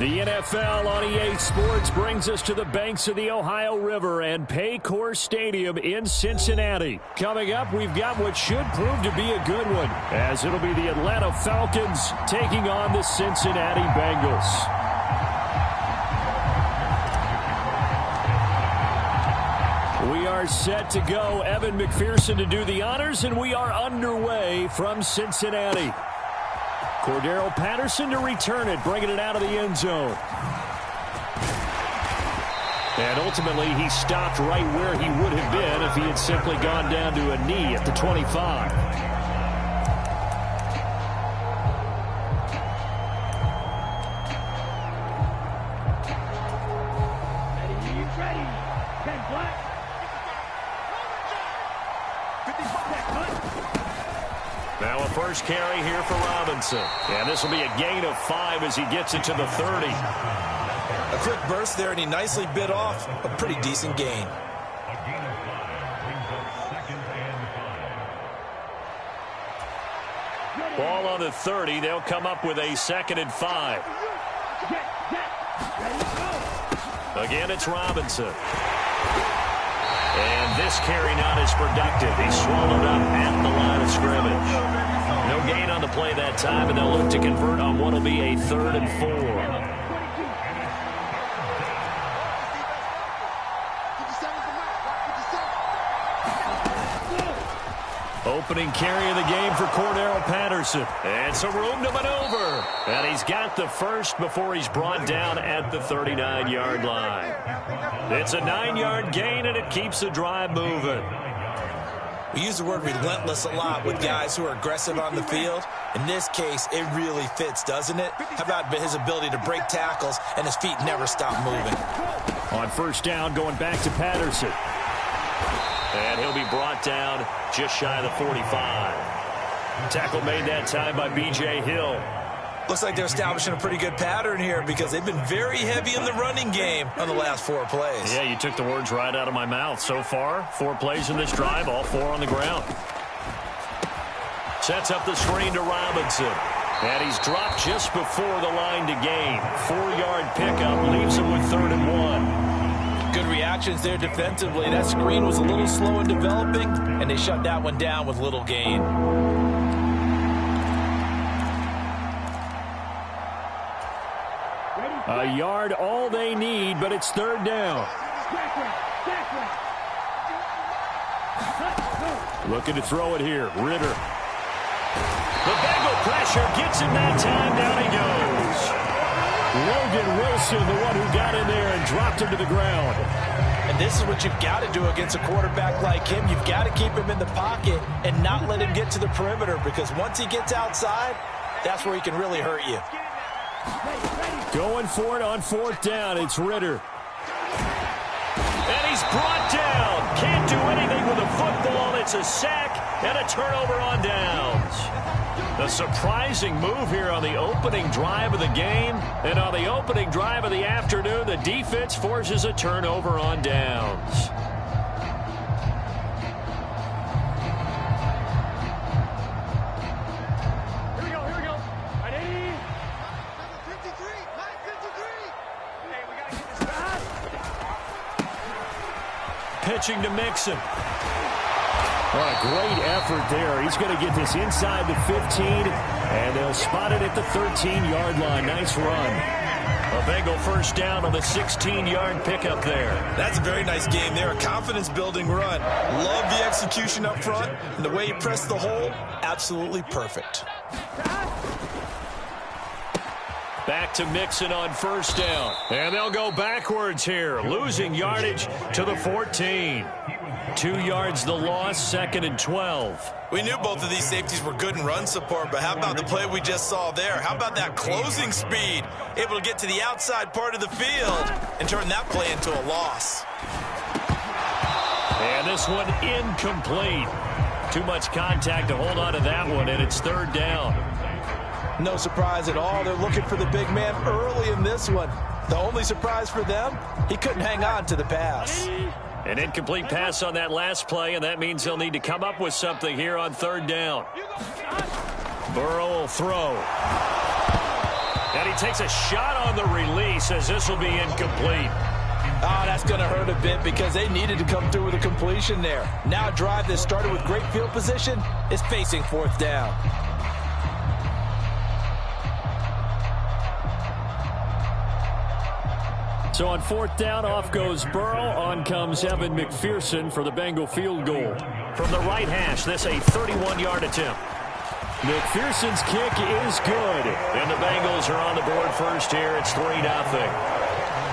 The NFL on EA Sports brings us to the banks of the Ohio River and Paycor Stadium in Cincinnati. Coming up, we've got what should prove to be a good one, as it'll be the Atlanta Falcons taking on the Cincinnati Bengals. We are set to go. Evan McPherson to do the honors, and we are underway from Cincinnati. Cordero Patterson to return it, bringing it out of the end zone. And ultimately, he stopped right where he would have been if he had simply gone down to a knee at the 25. Now a first carry here for Robinson. And this will be a gain of 5 as he gets it to the 30. A quick burst there, and he nicely bit off a pretty decent gain. Ball on the 30. They'll come up with a 2nd and 5. Again, it's Robinson. And this carry not as productive. He's swallowed up at the line of scrimmage. No gain on the play that time, and they'll look to convert on what will be a 3rd and 4. Opening carry of the game for Cordero Patterson. And some room to maneuver. And he's got the first before he's brought down at the 39-yard line. It's a 9-yard gain, and it keeps the drive moving. We use the word relentless a lot with guys who are aggressive on the field. In this case, it really fits, doesn't it? How about his ability to break tackles and his feet never stop moving? On first down, going back to Patterson. And he'll be brought down just shy of the 45. Tackle made that time by B.J. Hill. Looks like they're establishing a pretty good pattern here because they've been very heavy in the running game on the last 4 plays. Yeah, you took the words right out of my mouth. So far, 4 plays in this drive, all 4 on the ground. Sets up the screen to Robinson. And he's dropped just before the line to gain. 4-yard pickup leaves him with 3rd and 1. Good reactions there defensively. That screen was a little slow in developing, and they shut that one down with little gain. A yard all they need, but it's 3rd down. Looking to throw it here. Ritter. The Bengal pressure gets him that time. Down he goes. Logan Wilson, the one who got in there and dropped him to the ground. And this is what you've got to do against a quarterback like him. You've got to keep him in the pocket and not let him get to the perimeter, because once he gets outside, that's where he can really hurt you. Going for it on 4th down. It's Ritter. And he's brought down. Can't do anything with a football. It's a sack and a turnover on downs. A surprising move here on the opening drive of the game. And on the opening drive of the afternoon, the defense forces a turnover on downs. Here we go. Ready? 53. Hey, we got to get this back. Pitching to Mixon. Well, a great effort there. He's going to get this inside the 15, and they'll spot it at the 13-yard line. Nice run. A Bengal first down on the 16-yard pickup there. That's a very nice game there. A confidence-building run. Love the execution up front, and the way he pressed the hole, absolutely perfect. Back to Mixon on first down. And they'll go backwards here, losing yardage to the 14. 2 yards the loss, 2nd and 12. We knew both of these safeties were good in run support, but how about the play we just saw there? How about that closing speed? Able to get to the outside part of the field and turn that play into a loss. And this one incomplete. Too much contact to hold on to that one, and it's 3rd down. No surprise at all. They're looking for the big man early in this one. The only surprise for them, he couldn't hang on to the pass. An incomplete pass on that last play, and that means they'll need to come up with something here on 3rd down. Burrow will throw. And he takes a shot on the release as this will be incomplete. Oh, that's going to hurt a bit because they needed to come through with a completion there. Now a drive that started with great field position is facing fourth down. So on fourth down, off goes Burrow. On comes Evan McPherson for the Bengal field goal. From the right hash, this a 31-yard attempt. McPherson's kick is good. And the Bengals are on the board first here. It's 3-0.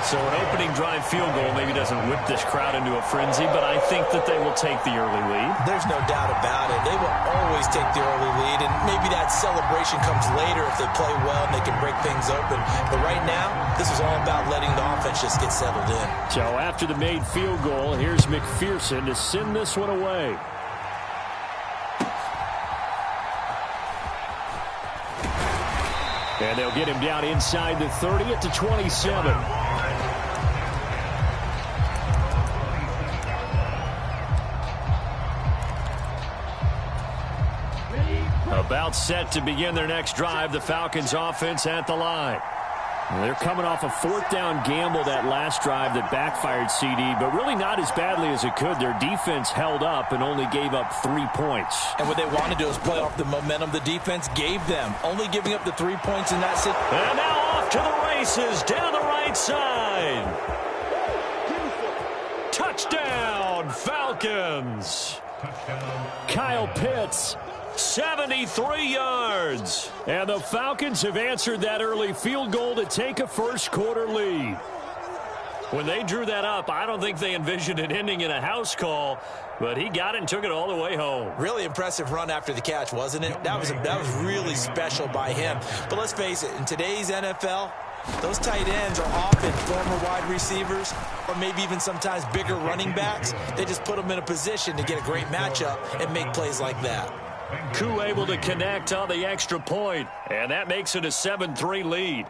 So an opening drive field goal maybe doesn't whip this crowd into a frenzy, but I think that they will take the early lead. There's no doubt about it. They will always take the early lead, and maybe that celebration comes later if they play well and they can break things open. But right now, this is all about letting the offense just get settled in. So after the made field goal, here's McPherson to send this one away. And they'll get him down inside the 30 at the 27. About set to begin their next drive, the Falcons offense at the line. They're coming off a fourth down gamble that last drive that backfired CD, but really not as badly as it could. Their defense held up and only gave up 3 points. And what they want to do is play off the momentum the defense gave them, only giving up the 3 points in that situation. And now off to the races down the right side. Touchdown, Falcons. Kyle Pitts. 73 yards. And the Falcons have answered that early field goal to take a first-quarter lead. When they drew that up, I don't think they envisioned it ending in a house call, but he got it and took it all the way home. Really impressive run after the catch, wasn't it? That was really special by him. But let's face it, in today's NFL, those tight ends are often former wide receivers or maybe even sometimes bigger running backs. They just put them in a position to get a great matchup and make plays like that. Koo able to connect on the extra point, and that makes it a 7-3 lead.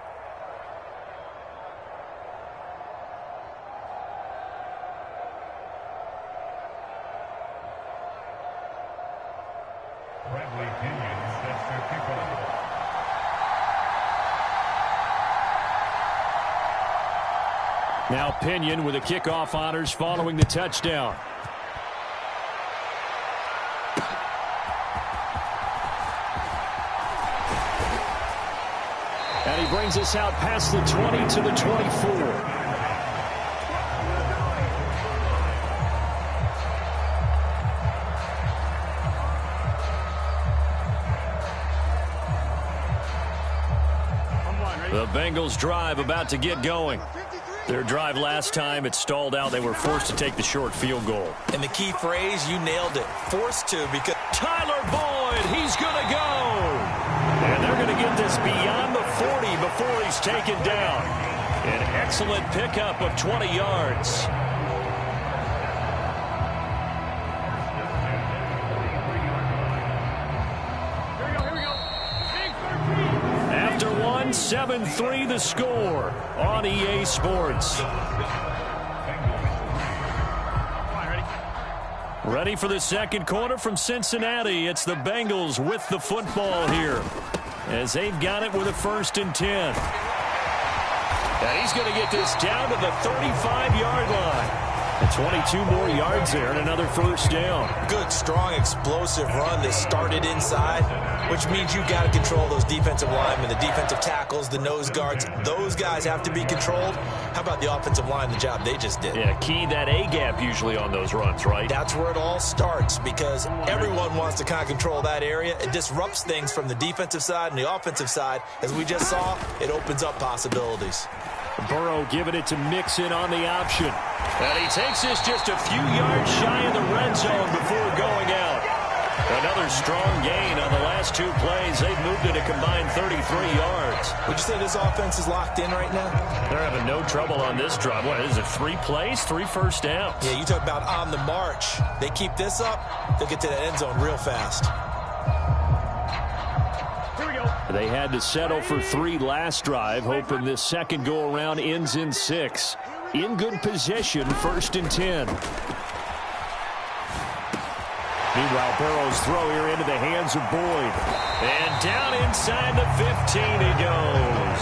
Now Pinion with the kickoff honors following the touchdown. And he brings us out past the 20 to the 24. The Bengals drive about to get going. Their drive last time, it stalled out. They were forced to take the short field goal. And the key phrase, you nailed it. Forced to, because Tyler Boyd, he's going to go. And they're going to get this beyond the 40 before he's taken down. An excellent pickup of 20 yards. Here we go. 7-3 the score on EA Sports. Ready for the second quarter from Cincinnati. It's the Bengals with the football here as they've got it with a 1st and 10. And he's going to get this down to the 35-yard line. And 22 more yards there and another 1st down. Good, strong, explosive run that started inside, which means you got to control those defensive linemen, the defensive tackles, the nose guards. Those guys have to be controlled. How about the offensive line, the job they just did? Yeah, key that A-gap usually on those runs, right? That's where it all starts because everyone wants to kind of control that area. It disrupts things from the defensive side and the offensive side. As we just saw, it opens up possibilities. Burrow giving it to Mixon on the option. And he takes this just a few yards shy of the red zone before going out. Another strong gain on the last 2 plays. They've moved it a combined 33 yards. Would you say this offense is locked in right now? They're having no trouble on this drive. What is it, 3 plays, 3 first downs? Yeah, you talk about on the march. They keep this up, they'll get to the end zone real fast. They had to settle for 3 last drive, hoping this second go-around ends in 6. In good position, 1st and 10. Meanwhile, Burrow's throw here into the hands of Boyd. And down inside the 15 he goes.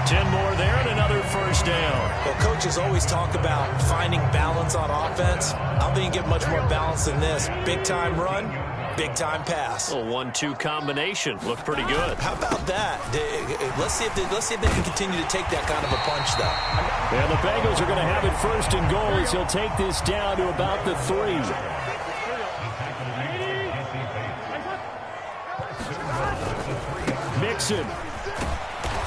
10 more there and another first down. Well, coaches always talk about finding balance on offense. I don't think you get much more balance than this. Big-time run, big-time pass. A 1-2 combination. Looked pretty good. How about that? Let's see if they can continue to take that kind of a punch, though. And the Bengals are going to have it first and goal as he'll take this down to about the 3. Mixon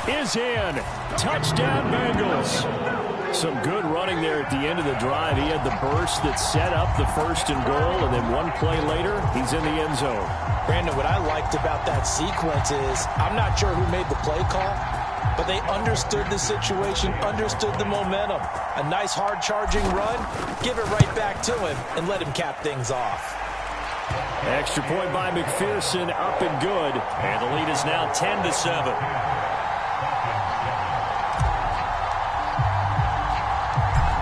is in. Touchdown, Bengals. Some good running there at the end of the drive. He had the burst that set up the first and goal, and then one play later, he's in the end zone. Brandon, what I liked about that sequence is I'm not sure who made the play call, but they understood the situation, understood the momentum. A nice hard-charging run, give it right back to him, and let him cap things off. Extra point by McPherson, up and good. And the lead is now 10-7.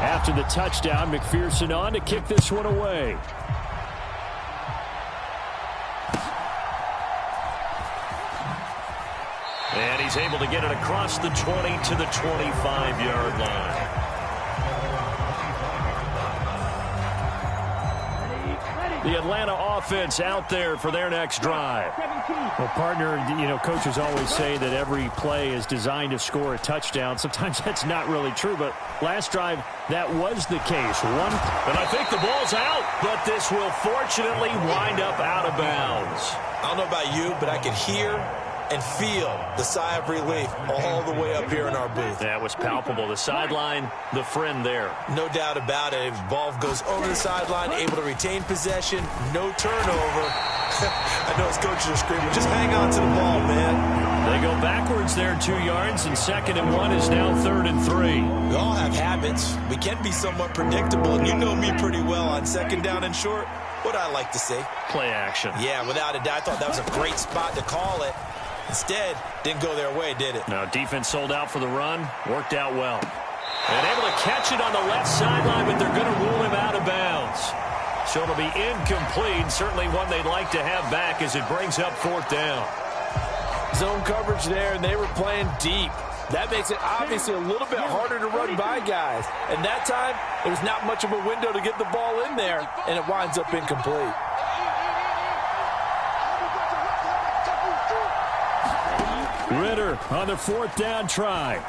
After the touchdown, McPherson on to kick this one away. And he's able to get it across the 20 to the 25-yard line. The Atlanta offense out there for their next drive. Well, partner, coaches always say that every play is designed to score a touchdown. Sometimes that's not really true, but last drive, that was the case. And I think the ball's out, but this will fortunately wind up out of bounds. I don't know about you, but I could hear and feel the sigh of relief all the way up here in our booth. That was palpable. The sideline, the friend there. No doubt about it. If ball goes over the sideline, able to retain possession, no turnover. I know his coaches are screaming, just hang on to the ball, man. They go backwards there 2 yards, and 2nd and 1 is now 3rd and 3. We all have habits. We can be somewhat predictable, and you know me pretty well on 2nd down and short. What I like to say? Play action. Yeah, without a doubt. I thought that was a great spot to call it. Instead, didn't go their way, did it? No, defense sold out for the run. Worked out well. And able to catch it on the left sideline, but they're going to rule him out of bounds. So it'll be incomplete. Certainly one they'd like to have back as it brings up 4th down. Zone coverage there, and they were playing deep. That makes it obviously a little bit harder to run by guys. And that time, there's not much of a window to get the ball in there, and it winds up incomplete. Ritter on the 4th down try.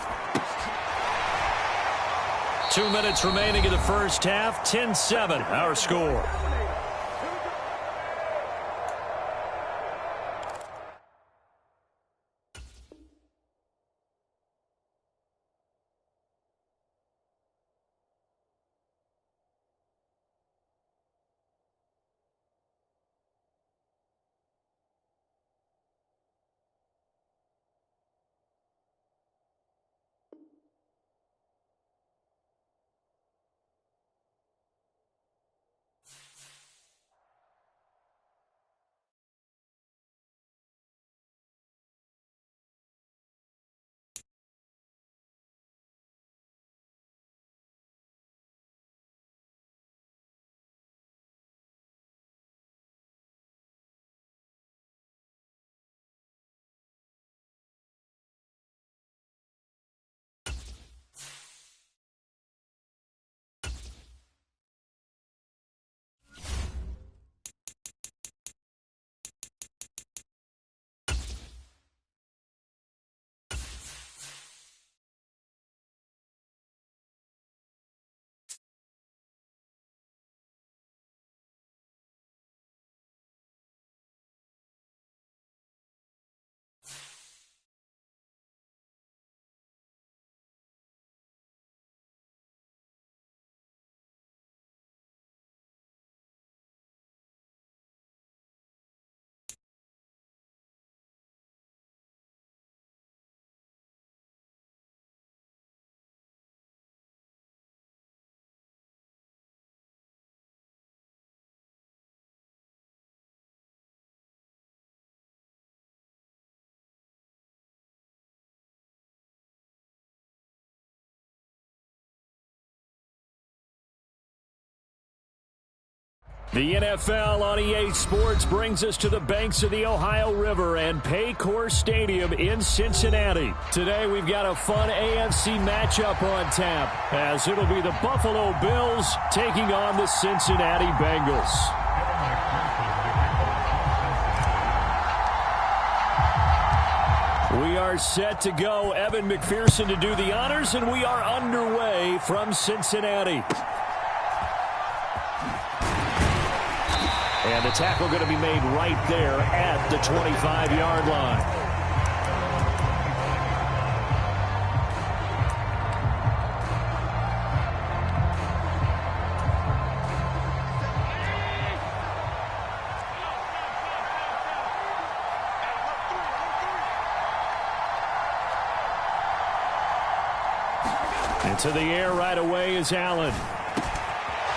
2 minutes remaining in the first half. 10-7, our score. The NFL on EA Sports brings us to the banks of the Ohio River and Paycor Stadium in Cincinnati. Today we've got a fun AFC matchup on tap, as it'll be the Buffalo Bills taking on the Cincinnati Bengals. We are set to go. Evan McPherson to do the honors, and we are underway from Cincinnati. And the tackle going to be made right there at the 25-yard line. Into the air right away is Allen.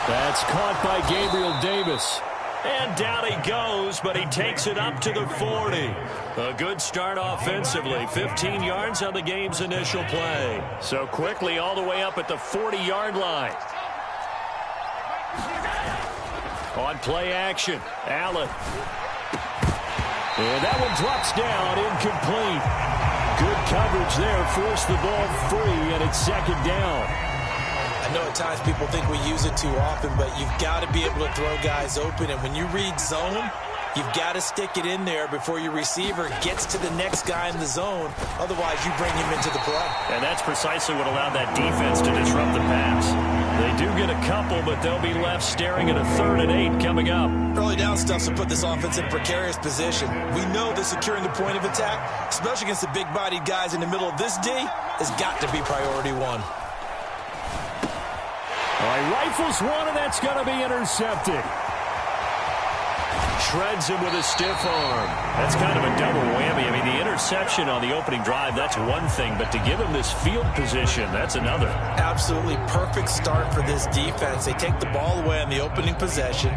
That's caught by Gabriel Davis. And down he goes, but he takes it up to the 40. A good start offensively. 15 yards on the game's initial play. So quickly all the way up at the 40-yard line. On play action, Allen. And that one drops down, incomplete. Good coverage there, forced the ball free, and it's second down. I know at times people think we use it too often, but you've got to be able to throw guys open. And when you read zone, you've got to stick it in there before your receiver gets to the next guy in the zone. Otherwise, you bring him into the play. And that's precisely what allowed that defense to disrupt the pass. They do get a couple, but they'll be left staring at a 3rd and 8 coming up. Early down stuff to put this offense in a precarious position. We know that securing the point of attack, especially against the big-bodied guys in the middle of this D, has got to be priority one. All right, rifles one, and that's going to be intercepted. Shreds him with a stiff arm. That's kind of a double whammy. I mean, the interception on the opening drive, that's one thing, but to give him this field position, that's another. Absolutely perfect start for this defense. They take the ball away on the opening possession.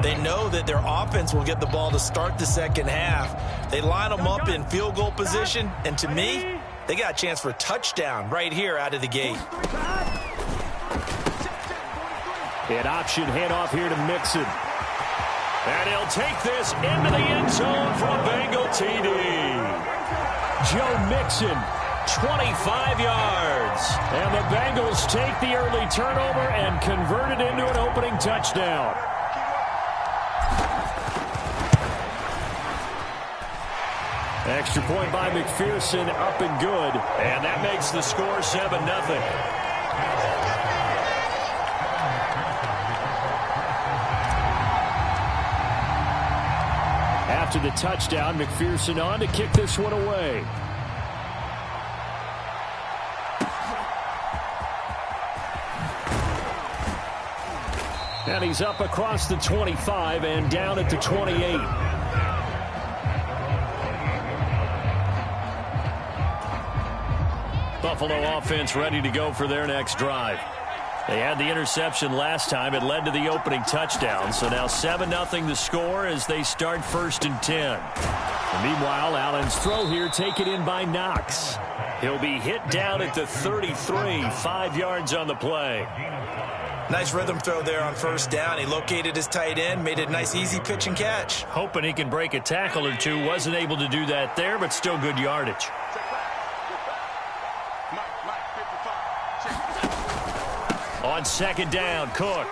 They know that their offense will get the ball to start the second half. They line them up in field goal position, and to me, they got a chance for a touchdown right here out of the gate. An option handoff here to Mixon. And he'll take this into the end zone for a Bengal TD. Joe Mixon, 25 yards. And the Bengals take the early turnover and convert it into an opening touchdown. Extra point by McPherson, up and good. And that makes the score 7-0. After the touchdown, McPherson on to kick this one away. And he's up across the 25 and down at the 28. Buffalo offense ready to go for their next drive. They had the interception last time. It led to the opening touchdown. So now 7-0 the score as they start 1st and 10. And meanwhile, Allen's throw here taken in by Knox. He'll be hit down at the 33, 5 yards on the play. Nice rhythm throw there on 1st down. He located his tight end, made it a nice easy pitch and catch. Hoping he can break a tackle or two. Wasn't able to do that there, but still good yardage. On 2nd down, Cook.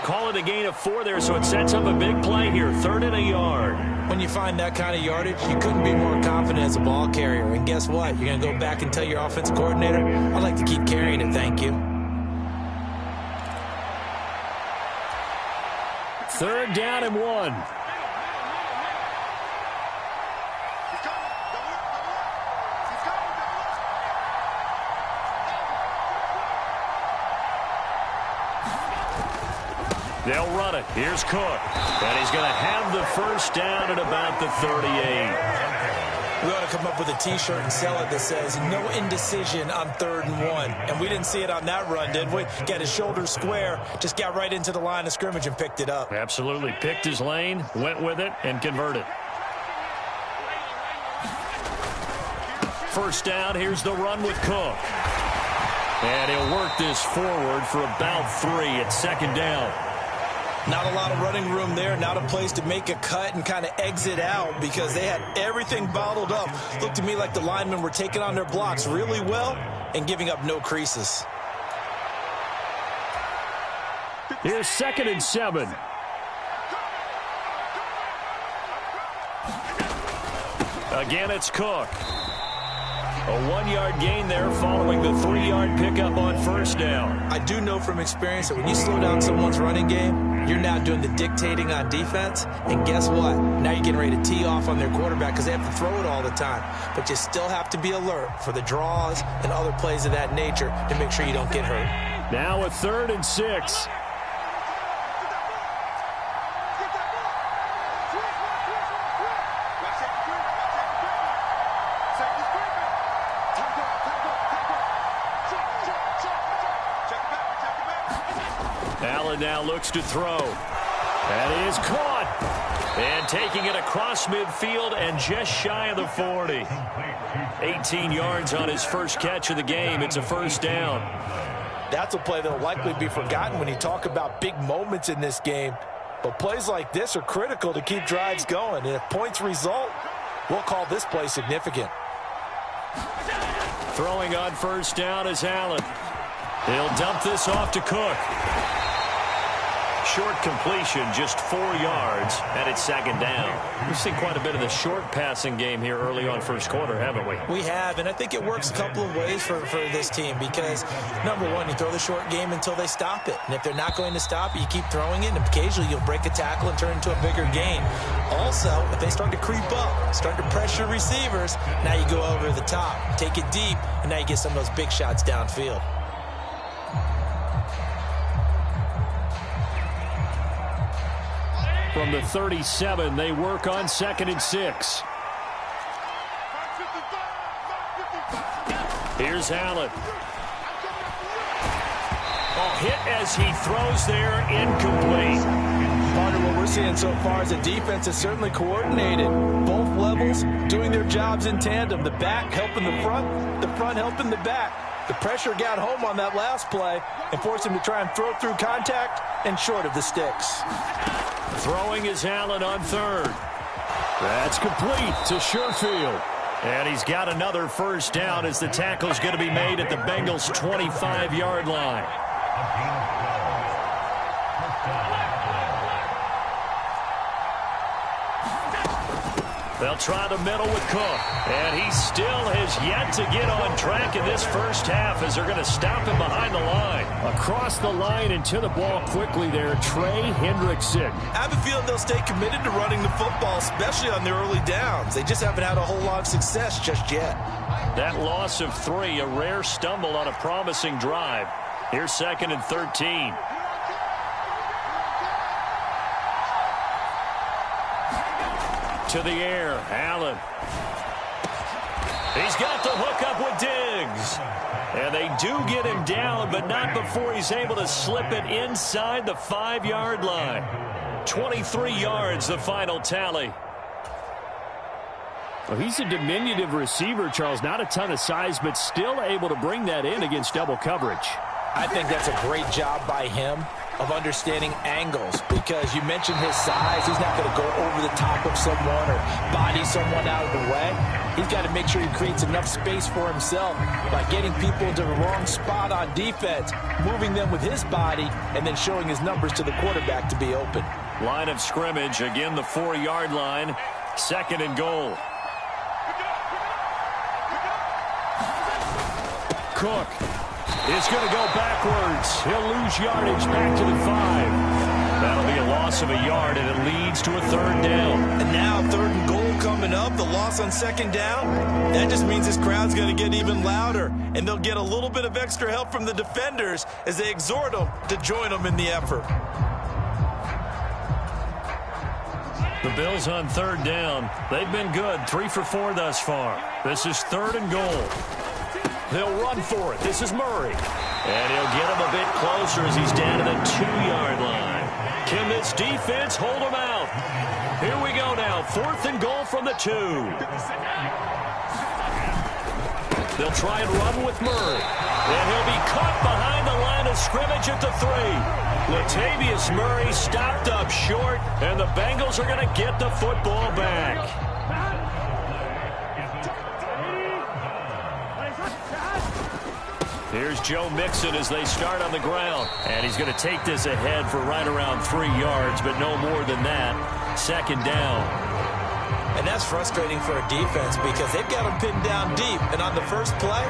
Call it a gain of 4 there, so it sets up a big play here. 3rd and a yard. When you find that kind of yardage, you couldn't be more confident as a ball carrier. And guess what? You're going to go back and tell your offensive coordinator, I'd like to keep carrying it, thank you. 3rd down and 1. They'll run it. Here's Cook. And he's going to have the 1st down at about the 38. We ought to come up with a T-shirt and sell it that says, no indecision on 3rd and 1. And we didn't see it on that run, did we? Got his shoulders square, just got right into the line of scrimmage and picked it up. Absolutely. Picked his lane, went with it, and converted. 1st down. Here's the run with Cook. And he'll work this forward for about 3 at 2nd down. Not a lot of running room there, not a place to make a cut and kind of exit out because they had everything bottled up. Looked to me like the linemen were taking on their blocks really well and giving up no creases. Here's 2nd and 7. Again, it's Cook. A 1-yard gain there following the 3-yard pickup on 1st down. I do know from experience that when you slow down someone's running game, you're now doing the dictating on defense. And guess what? Now you're getting ready to tee off on their quarterback because they have to throw it all the time. But you still have to be alert for the draws and other plays of that nature to make sure you don't get hurt. Now a 3rd and 6. Allen now looks to throw. That is caught. And taking it across midfield and just shy of the 40. 18 yards on his first catch of the game. It's a 1st down. That's a play that will likely be forgotten when you talk about big moments in this game. But plays like this are critical to keep drives going. And if points result, we'll call this play significant. Throwing on 1st down is Allen. He'll dump this off to Cook. Short completion, just 4 yards, and it's 2nd down. We've seen quite a bit of the short passing game here early on 1st quarter, haven't we? We have, and I think it works a couple of ways for this team because, number one, you throw the short game until they stop it. And if they're not going to stop it, you keep throwing it, and occasionally you'll break a tackle and turn into a bigger gain. Also, if they start to creep up, start to pressure receivers, now you go over the top, take it deep, and now you get some of those big shots downfield. From the 37, they work on 2nd and 6. Here's Allen. Hit as he throws there, incomplete. Part of what we're seeing so far is the defense is certainly coordinated. Both levels doing their jobs in tandem. The back helping the front helping the back. The pressure got home on that last play and forced him to try and throw through contact and short of the sticks. Throwing is Allen on 3rd. That's complete to Sherfield. And he's got another 1st down as the tackle's going to be made at the Bengals' 25-yard line. They'll try the middle with Cook. And he still has yet to get on track in this 1st half as they're going to stop him behind the line. Across the line and to the ball quickly there, Trey Hendrickson. I have a feeling they'll stay committed to running the football, especially on their early downs. They just haven't had a whole lot of success just yet. That loss of 3, a rare stumble on a promising drive. Here's 2nd and 13. To the air, Allen. He's got the hook up with Diggs. And they do get him down, but not before he's able to slip it inside the 5-yard line. 23 yards, the final tally. Well, he's a diminutive receiver, Charles. Not a ton of size, but still able to bring that in against double coverage. I think that's a great job by him of understanding angles because you mentioned his size. He's not going to go over the top of someone or body someone out of the way. He's got to make sure he creates enough space for himself by getting people into the wrong spot on defense, moving them with his body, and then showing his numbers to the quarterback to be open. Line of scrimmage, again the 4-yard line, 2nd and goal. Cook is going to go backwards. He'll lose yardage back to the 5. That'll be a loss of a yard, and it leads to a 3rd down. And now 3rd and goal coming up. The loss on 2nd down. That just means this crowd's going to get even louder, and they'll get a little bit of extra help from the defenders as they exhort them to join them in the effort. The Bills on 3rd down. They've been good, 3 for 4 thus far. This is 3rd and goal. They'll run for it. This is Murray. And he'll get him a bit closer as he's down to the 2-yard line. Can this defense hold him out? Here we go now. 4th and goal from the 2. They'll try and run with Murray. And he'll be caught behind the line of scrimmage at the 3. Latavius Murray stopped up short, and the Bengals are going to get the football back. Here's Joe Mixon as they start on the ground. And he's going to take this ahead for right around 3 yards, but no more than that. Second down. And that's frustrating for a defense because they've got them pinned down deep. And on the first play,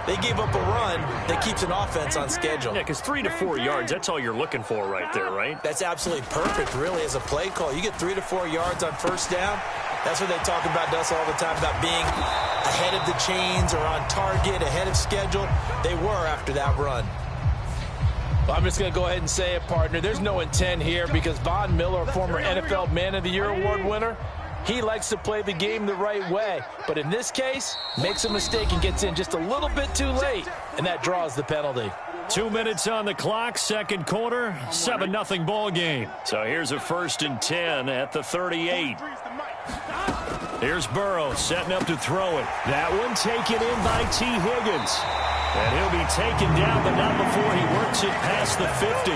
they gave up a run that keeps an offense on schedule. Yeah, because 3 to 4 yards, that's all you're looking for right there, right? That's absolutely perfect, really, as a play call. You get 3 to 4 yards on first down. That's what they talk about us all the time, about being ahead of the chains or on target, ahead of schedule. They were after that run. Well, I'm just going to go ahead and say it, partner. There's no intent here because Von Miller, former NFL Man of the Year award winner, he likes to play the game the right way. But in this case, makes a mistake and gets in just a little bit too late, and that draws the penalty. 2 minutes on the clock, second quarter, 7-0 ball game. So here's a 1st and 10 at the 38. Here's Burrow setting up to throw it. That one taken in by T. Higgins. And he'll be taken down, but not before he works it past the 50.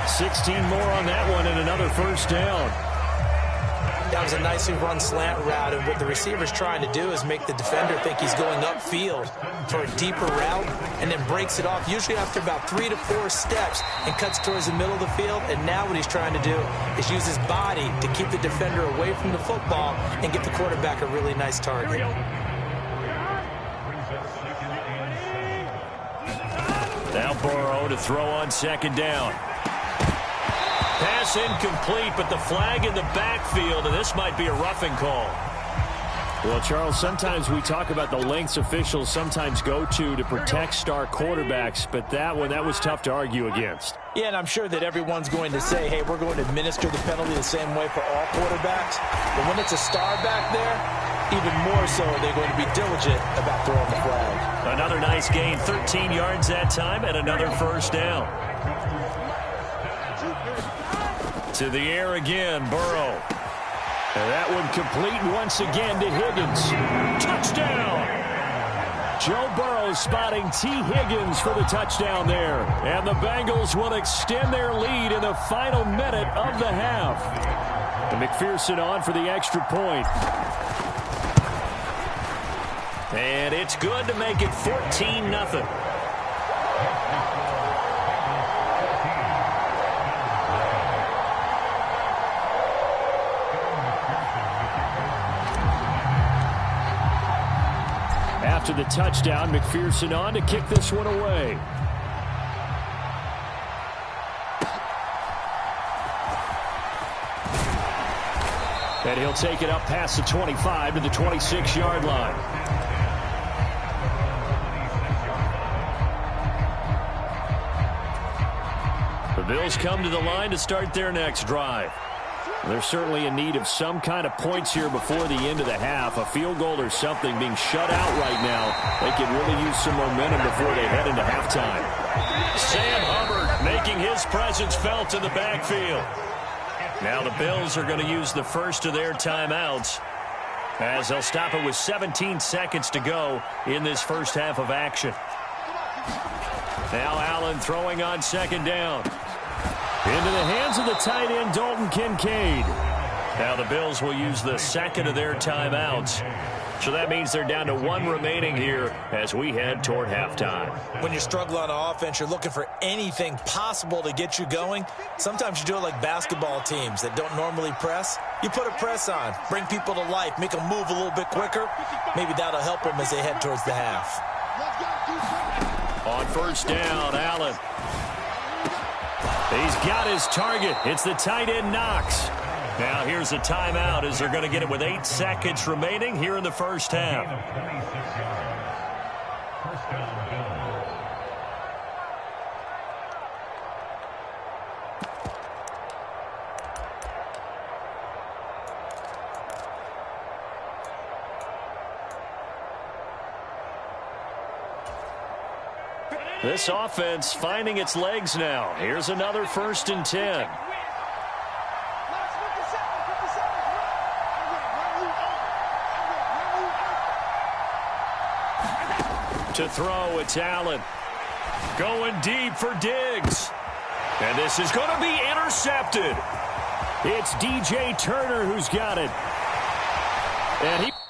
16 more on that one and another first down. That was a nicely run slant route, and what the receiver's trying to do is make the defender think he's going upfield for a deeper route and then breaks it off, usually after about 3 to 4 steps, and cuts towards the middle of the field. And now what he's trying to do is use his body to keep the defender away from the football and get the quarterback a really nice target. Now Burrow to throw on second down. Pass incomplete, but the flag in the backfield, and this might be a roughing call. Well, Charles, sometimes we talk about the lengths officials sometimes go to protect star quarterbacks, but that was tough to argue against. Yeah, and I'm sure that everyone's going to say, hey, we're going to administer the penalty the same way for all quarterbacks. But when it's a star back there, even more so they're going to be diligent about throwing the flag. Another nice gain, 13 yards that time, and another first down. To the air again, Burrow. And that one complete once again to Higgins. Touchdown! Joe Burrow spotting T. Higgins for the touchdown there. And the Bengals will extend their lead in the final minute of the half. And McPherson on for the extra point. And it's good to make it 14-0. After the touchdown, McPherson on to kick this one away. And he'll take it up past the 25 to the 26-yard line. The Bills come to the line to start their next drive. They're certainly in need of some kind of points here before the end of the half. A field goal or something, being shut out right now. They could really use some momentum before they head into halftime. Sam Hubbard making his presence felt in the backfield. Now the Bills are going to use the first of their timeouts as they'll stop it with 17 seconds to go in this first half of action. Now Allen throwing on second down. Into the hands of the tight end, Dalton Kincaid. Now the Bills will use the second of their timeouts. So that means they're down to one remaining here as we head toward halftime. When you struggle on offense, you're looking for anything possible to get you going. Sometimes you do it like basketball teams that don't normally press. You put a press on, bring people to life, make them move a little bit quicker. Maybe that'll help them as they head towards the half. On first down, Allen. He's got his target. It's the tight end, Knox. Now here's a timeout as they're going to get it with 8 seconds remaining here in the first half. This offense finding its legs now. Here's another 1st and 10. To throw, it's Allen. Going deep for Diggs. And this is going to be intercepted. It's DJ Turner who's got it. And he...